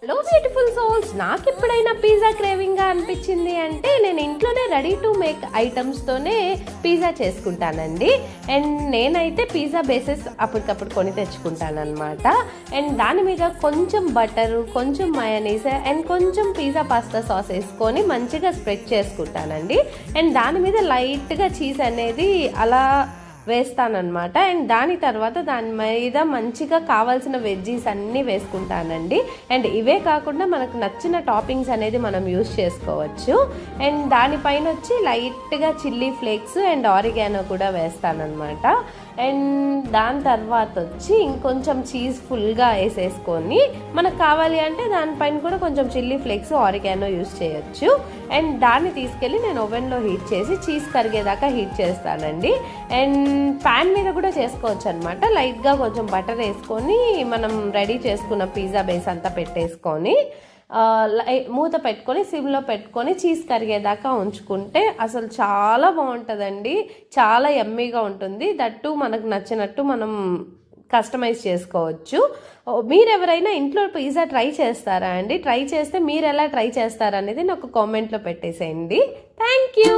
Hello beautiful souls, నాకు ఎప్పుడైనా pizza క్రేవింగ్గా అనిపించింది అంటే నేను ఇంట్లోనే రెడీ టు మేక్ ఐటమ్స్తోనే పిజ్జా చేసుకుంటానండి. అండ్ నేనైతే పిజ్జా బేసెస్ అప్పటికప్పుడు కొని తెచ్చుకుంటాను అనమాట. అండ్ దాని మీద కొంచెం బటరు, కొంచెం మయోనీస్ అండ్ కొంచెం పిజ్జా పాస్తా సాస్ వేసుకొని మంచిగా స్ప్రెడ్ చేసుకుంటానండి. అండ్ దాని మీద లైట్గా చీజ్ అనేది అలా వేస్తానన్నమాట. అండ్ దాని తర్వాత దాని మీద మంచిగా కావాల్సిన వెజ్జీస్ అన్నీ వేసుకుంటానండి. అండ్ ఇవే కాకుండా మనకు నచ్చిన టాపింగ్స్ అనేది మనం యూస్ చేసుకోవచ్చు. అండ్ దానిపైన వచ్చి లైట్గా చిల్లీ ఫ్లేక్స్ అండ్ ఆరిగానో కూడా వేస్తానన్నమాట. అండ్ దాని తర్వాత వచ్చి ఇంకొంచెం చీజ్ ఫుల్గా వేసేసుకొని మనకు కావాలి అంటే దానిపైన కూడా కొంచెం చిల్లీ ఫ్లేక్స్ ఆరిగానో యూస్ చేయొచ్చు. అండ్ దాన్ని తీసుకెళ్ళి నేను ఓవెన్లో హీట్ చేసి చీజ్ కరిగేదాకా హీట్ చేస్తానండి. అండ్ ప్యాన్ మీద కూడా చేసుకోవచ్చు అనమాట. లైట్గా కొంచెం బటర్ వేసుకొని మనం రెడీ చేసుకున్న పిజ్జా బేస్ అంతా పెట్టేసుకొని మూత పెట్టుకొని సిమ్లో పెట్టుకొని చీజ్ కరిగేదాకా ఉంచుకుంటే అసలు చాలా బాగుంటుందండి. చాలా యమ్మీగా ఉంటుంది. దట్టు మనకు నచ్చినట్టు మనం కస్టమైజ్ చేసుకోవచ్చు. మీరు ఎవరైనా ఇంట్లో పిజ్జా ట్రై చేస్తారా అండి? ట్రై చేస్తే మీరు ఎలా ట్రై చేస్తారనేది నాకు కామెంట్లో పెట్టేసేయండి. Thank you.